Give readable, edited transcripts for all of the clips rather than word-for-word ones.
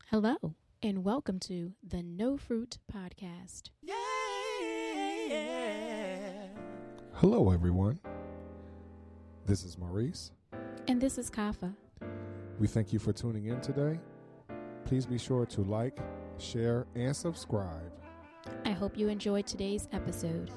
Hello, and welcome to the NoFruitPodcast. Hello, everyone. This is Maurice. And this is Kafi. We thank you for tuning in today. Please be sure to like, share, and subscribe. I hope you enjoyed today's episode.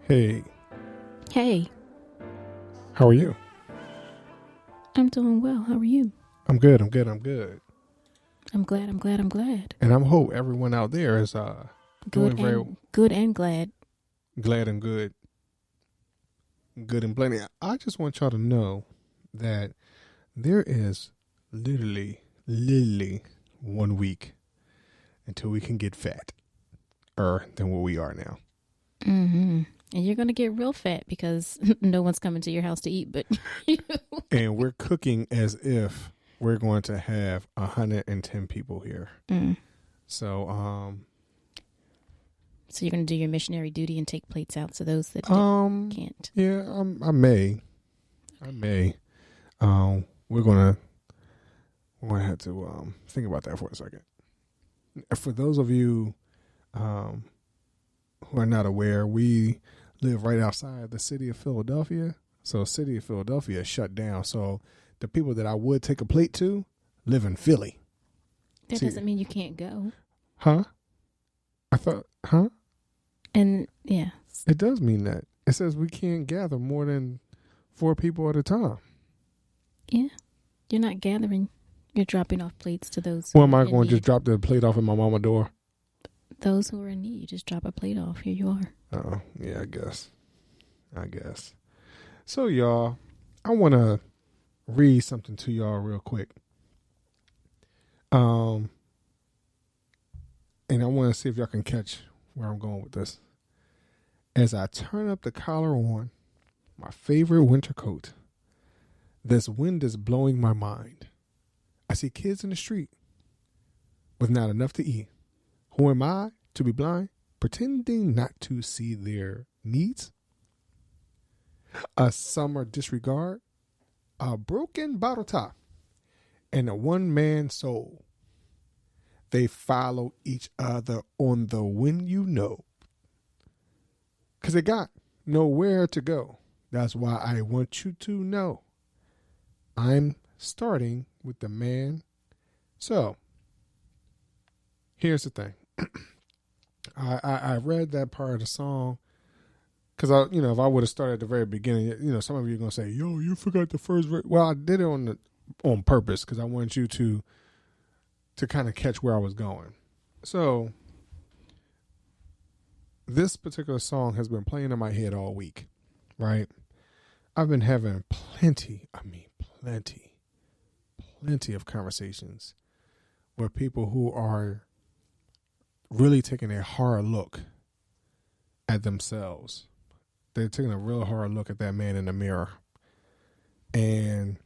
Hey, Hey, how are you? I'm doing well. How are you? I'm good. I'm glad. And I hope everyone out there is doing Good and glad. glad and good. Good and plenty. I just want y'all to know that there is literally 1 week until we can get fat than what we are now. Mm-hmm. And you're going to get real fat because no one's coming to your house to eat but you. And we're cooking as if we're going to have 110 people here. Mm. So you're going to do your missionary duty and take plates out to those that can't. Yeah, I may. We're gonna have to think about that for a second. For those of you who are not aware, we live right outside the city of Philadelphia. So city of Philadelphia is shut down. So the people that I would take a plate to live in Philly. That doesn't mean you can't go. Huh? And yeah. It does mean that. It says we can't gather more than 4 people at a time. Yeah. You're not gathering. You're dropping off plates to those. Or am I going to just drop the plate off at my mama's door? Those who are in need, you just drop a plate off. Here you are. Oh, yeah, I guess. So, y'all, I want to read something to y'all real quick. And I want to see if y'all can catch where I'm going with this. As I turn up the collar on my favorite winter coat, this wind is blowing my mind. I see kids in the street with not enough to eat. Who am I to be blind, pretending not to see their needs? A summer disregard, a broken bottle top, and a one-man soul. They follow each other on the wind, you know. Because they got nowhere to go. That's why I want you to know. I'm starting with the man. So, here's the thing. I read that part of the song because if I would have started at the very beginning, some of you are gonna say, "Yo, you forgot the first verse." Well, I did it on purpose because I wanted you to kind of catch where I was going. So, this particular song has been playing in my head all week, right? I've been having plenty of conversations with people who are really taking a hard look at themselves. They're taking a real hard look at that man in the mirror. And,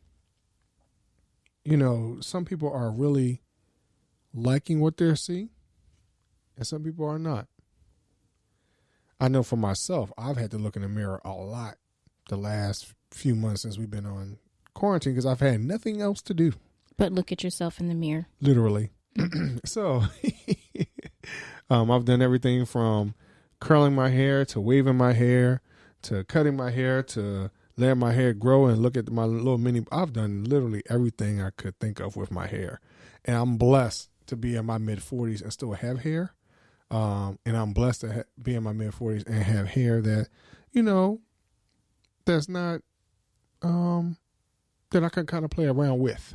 some people are really liking what they're seeing, and some people are not. I know for myself, I've had to look in the mirror a lot the last few months since we've been on quarantine because I've had nothing else to do. But look at yourself in the mirror. Literally. So I've done everything from curling my hair to waving my hair to cutting my hair to letting my hair grow and look at my little mini. I've done literally everything I could think of with my hair. And I'm blessed to be in my mid-40s and still have hair. And I'm blessed to be in my mid-40s and have hair that, that's not, that I can kind of play around with.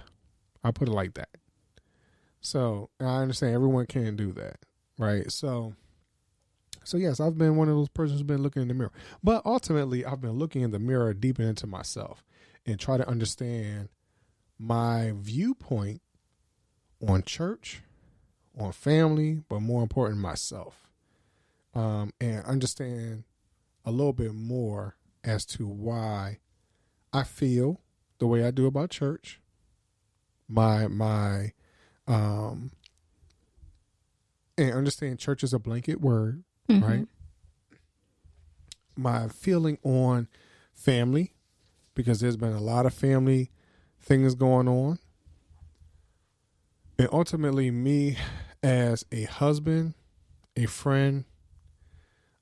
I'll put it like that. So I understand everyone can't do that, right? So yes, I've been one of those persons who's been looking in the mirror. But ultimately, I've been looking in the mirror deep into myself and try to understand my viewpoint on church, on family, but more important, myself. And understand a little bit more as to why I feel the way I do about church. And understand church is a blanket word, right? My feeling on family, because there's been a lot of family things going on. And ultimately, me as a husband, a friend,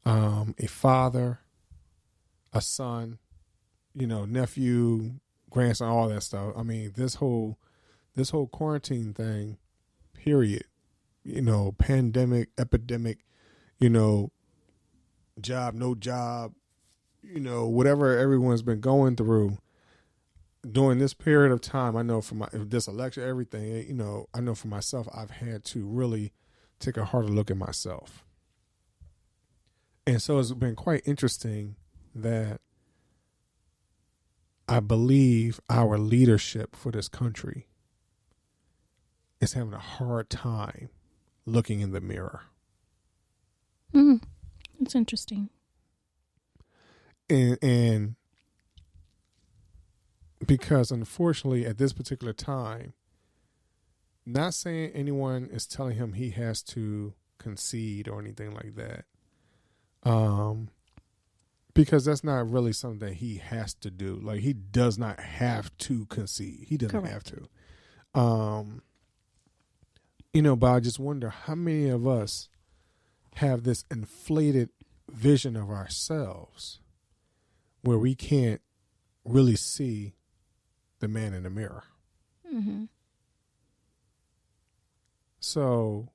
a father, a son, nephew, grandson, all that stuff. I mean, this whole quarantine thing, period, pandemic, epidemic, job, no job, whatever everyone's been going through during this period of time. I know from this election, everything, I know for myself, I've had to really take a harder look at myself. And so it's been quite interesting that I believe our leadership for this country is having a hard time looking in the mirror. It's interesting. And because unfortunately at this particular time, not saying anyone is telling him he has to concede or anything like that. Because that's not really something that he has to do. Like, he does not have to concede. He doesn't have to. But I just wonder how many of us have this inflated vision of ourselves where we can't really see the man in the mirror. Mm-hmm. So,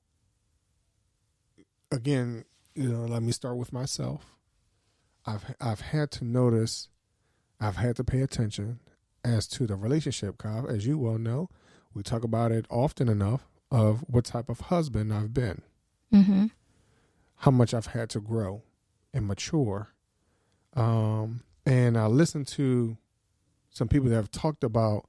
again, let me start with myself. I've had to notice, I've had to pay attention as to the relationship, Kav. As you well know, we talk about it often enough of what type of husband I've been. Mm-hmm. How much I've had to grow and mature. And I listened to some people that have talked about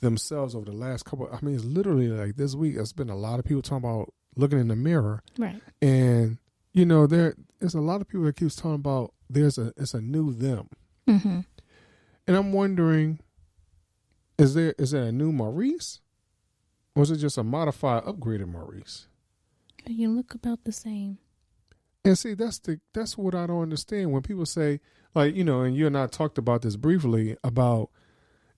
themselves over the last couple. I mean, it's literally like this week, it's been a lot of people talking about looking in the mirror. Right. And, there's a lot of people that keeps talking about it's a new them. Mm-hmm. And I'm wondering, is there a new Maurice? Or is it just a modified, upgraded Maurice? You look about the same. And see, that's what I don't understand when people say, like, and you and I talked about this briefly about,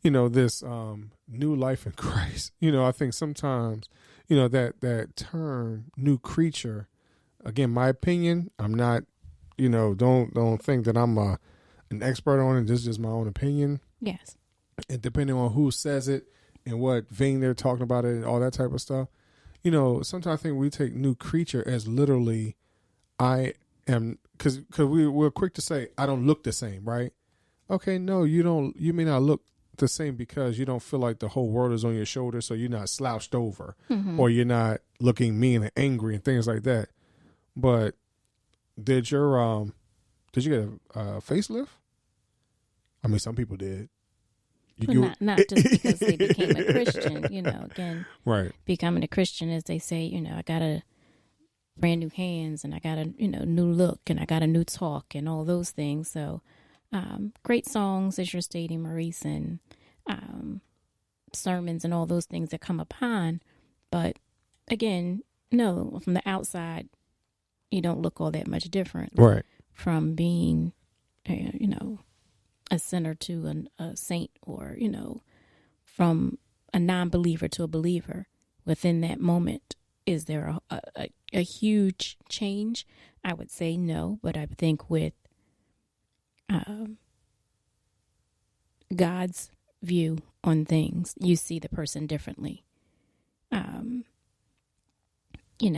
this new life in Christ. I think sometimes, that term new creature, again, my opinion, I'm not, don't think that I'm an expert on it. This is just my own opinion. Yes. And depending on who says it and what vein they're talking about it and all that type of stuff, sometimes I think we take new creature as literally I am, because we're quick to say, I don't look the same, right? Okay, no, you don't. You may not look the same because you don't feel like the whole world is on your shoulders, so you're not slouched over, or you're not looking mean and angry and things like that. But did you get a facelift? I mean, some people did. Not just because they became a Christian, again. Right. Becoming a Christian, as they say, I got a brand new hands and I got a, new look and I got a new talk and all those things. So, great songs, as you're stating, Maurice, and sermons and all those things that come upon. But again, no, from the outside, you don't look all that much different. Right. From being, a sinner to a saint, or, from a non-believer to a believer. Within that moment, is there a huge change? I would say no, but I think with God's view on things, you see the person differently.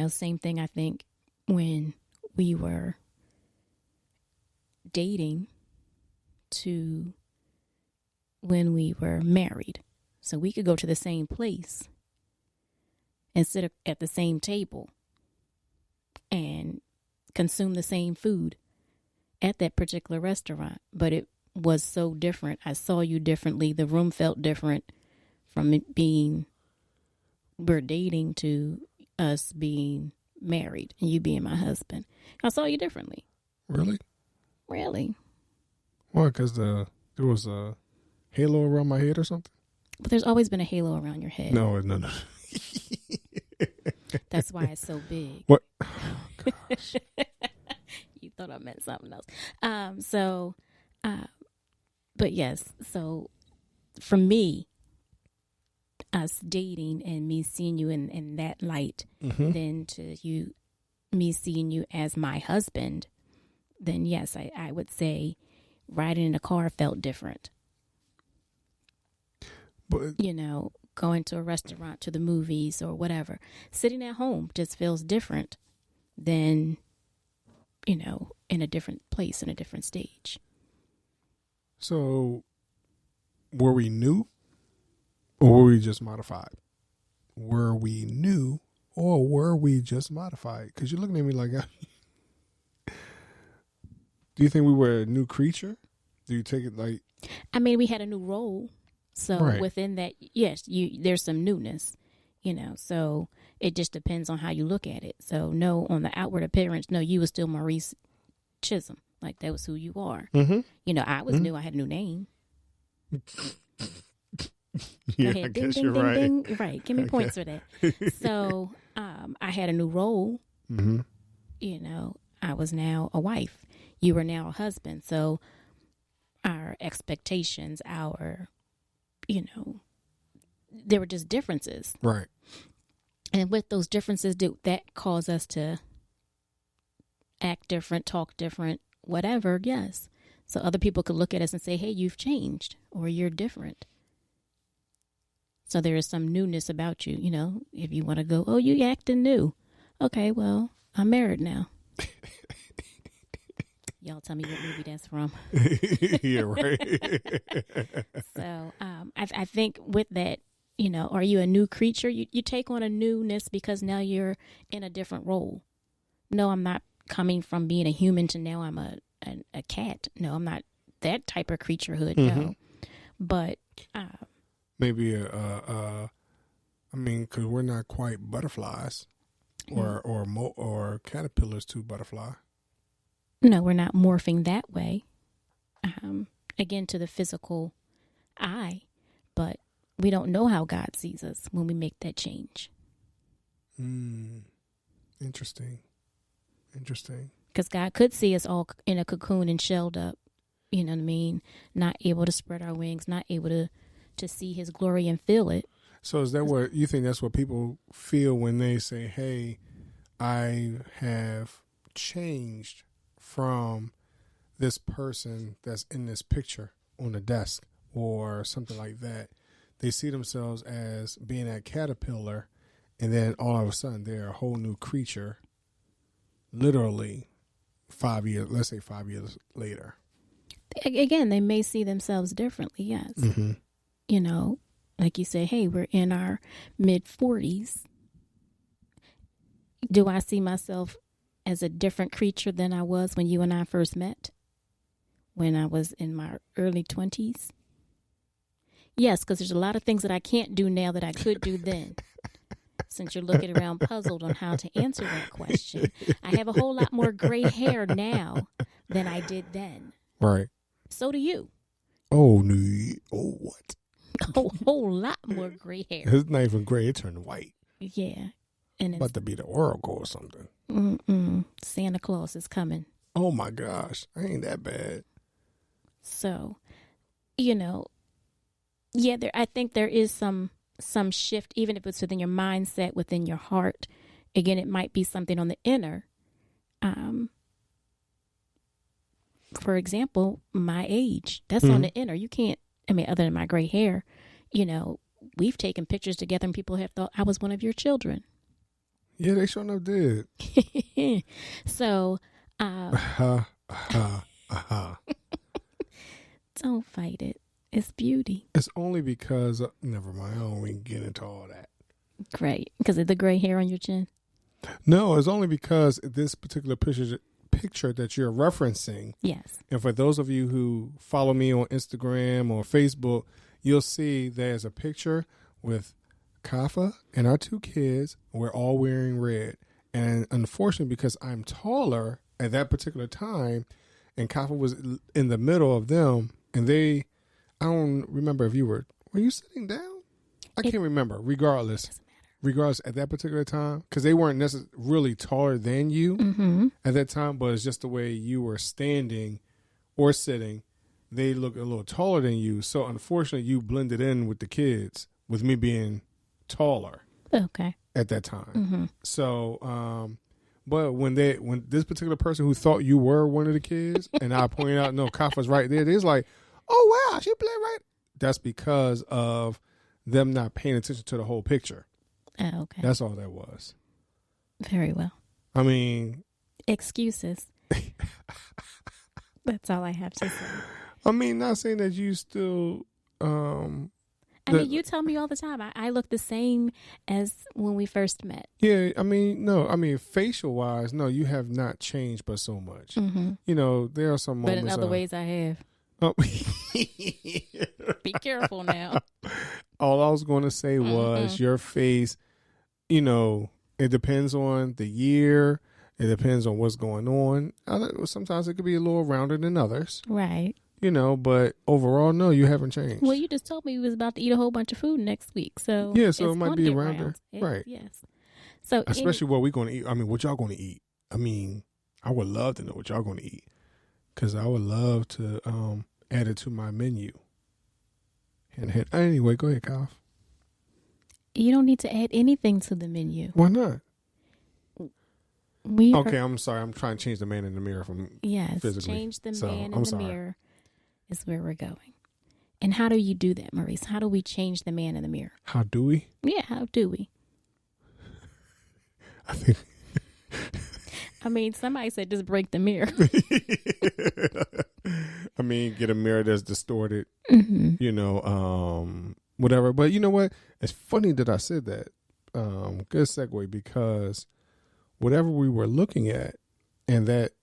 Same thing, I think, when we were dating to when we were married. So we could go to the same place and sit at the same table and consume the same food at that particular restaurant. But it was so different. I saw you differently. The room felt different from it being we're dating to us being married and you being my husband. I saw you differently. Really? Really? Why? Because there was a halo around my head or something? But there's always been a halo around your head. No. That's why it's so big. What? Oh, gosh. You thought I meant something else. But yes, so for me, us dating and me seeing you in that light, then to me seeing you as my husband, then yes, I would say riding in a car felt different. But going to a restaurant, to the movies or whatever, sitting at home just feels different than, in a different place, in a different stage. So were we new or were we just modified? Were we new or were we just modified? Because you're looking at me like, do you think we were a new creature? Do you take it like? I mean, we had a new role. So right. Within that, yes, there's some newness, so it just depends on how you look at it. So no, on the outward appearance, no, you were still Maurice Chisholm. Like that was who you are. Mm-hmm. I was new. I had a new name. Yeah, Go ahead. I Ding, guess ding, you're ding, right. ding. Right. Give me points for that. So I had a new role. Mm-hmm. I was now a wife. You were now a husband. So our expectations, there were just differences. Right. And with those differences, that cause us to act different, talk different, whatever, yes. So other people could look at us and say, hey, you've changed or you're different. So there is some newness about you, if you want to go, oh, you acting new. Okay, well, I'm married now. Y'all tell me what movie that's from. Yeah, right. So I think with that, are you a new creature? You take on a newness because now you're in a different role. No, I'm not coming from being a human to now I'm a cat. No, I'm not that type of creaturehood. No, but maybe because we're not quite butterflies or caterpillars to butterfly. No, we're not morphing that way. Again, to the physical eye, but we don't know how God sees us when we make that change. Interesting. Because God could see us all in a cocoon and shelled up, you know what I mean? Not able to spread our wings, not able to see his glory and feel it. So is that what you think that's what people feel when they say, hey, I have changed from this person that's in this picture on the desk or something like that? They see themselves as being that caterpillar, and then all of a sudden they're a whole new creature, literally 5 years, let's say 5 years later. Again, they may see themselves differently, yes. Mm-hmm. Like you say, hey, we're in our mid-40s. Do I see myself as a different creature than I was when you and I first met? When I was in my early 20s? Yes, because there's a lot of things that I can't do now that I could do then. Since you're looking around puzzled on how to answer that question, I have a whole lot more gray hair now than I did then. Right. So do you. Oh, no. Oh, what? A whole lot more gray hair. It's not even gray. It turned white. Yeah. And it's about to be the Oracle or something. Santa Claus is coming. Oh, my gosh. I ain't that bad. So, I think there is some shift, even if it's within your mindset, within your heart. Again, it might be something on the inner. For example, my age, that's on the inner. You can't, other than my gray hair, we've taken pictures together and people have thought I was one of your children. Yeah, they sure enough did. So, don't fight it. It's beauty. It's only because, never mind, I don't even get into all that. Great. Because of the gray hair on your chin? No, it's only because this particular picture that you're referencing. Yes. And for those of you who follow me on Instagram or Facebook, you'll see there's a picture with Kafa and our two kids. We're all wearing red. And unfortunately, because I'm taller at that particular time, and Kafa was in the middle of them, and I don't remember if were you sitting down? I can't remember. Regardless, at that particular time, because they weren't necessarily really taller than you at that time, but it's just the way you were standing or sitting they look a little taller than you. So unfortunately, you blended in with the kids, with me being taller. Okay. At that time. Mm-hmm. So, but when this particular person who thought you were one of the kids, and I pointed out, no, Kafa's right there. They're like, oh wow, she played right. That's because of them not paying attention to the whole picture. Oh, okay. That's all that was. Very well. I mean, excuses. That's all I have to say. I mean, not saying that you still. I mean, you tell me all the time. I look the same as when we first met. Yeah, I mean, no, I mean, facial wise, no, you have not changed, but so much. Mm-hmm. You know, there are some moments. But in other ways, I have. Oh. Be careful now. All I was going to say was your face, you know, it depends on the year. It depends on what's going on. Sometimes it could be a little rounder than others. Right. You know, but overall, no, you haven't changed. Well, you just told me you was about to eat a whole bunch of food next week. So yeah, so it might be rounder. Right. Yes. So especially what we're going to eat. I mean, what y'all going to eat? I mean, I would love to know what y'all going to eat. Because I would love to add it to my menu. And anyway, go ahead, Kyle. You don't need to add anything to the menu. Why not? Okay, I'm sorry. I'm trying to change the man in the mirror from physically. Change the man in the mirror is where we're going. And how do you do that, Maurice? How do we change the man in the mirror? How do we? Yeah, how do we? I think... I mean, somebody said just break the mirror. I mean, get a mirror that's distorted, you know, whatever. But you know what? It's funny that I said that. Good segue, because whatever we were looking at, and that,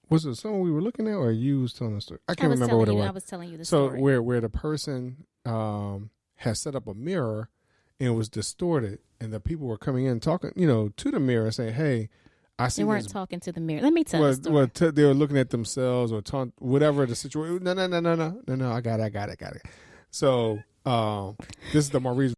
was it someone we were looking at, or you was telling the story? I can't remember what it was. I was telling you the story. So where the person has set up a mirror and it was distorted, and the people were coming in talking, you know, to the mirror saying, hey, I see. They weren't talking to the mirror. Let me tell you. Well, they were looking at themselves or whatever the situation. No. I got it. So this is the Maurice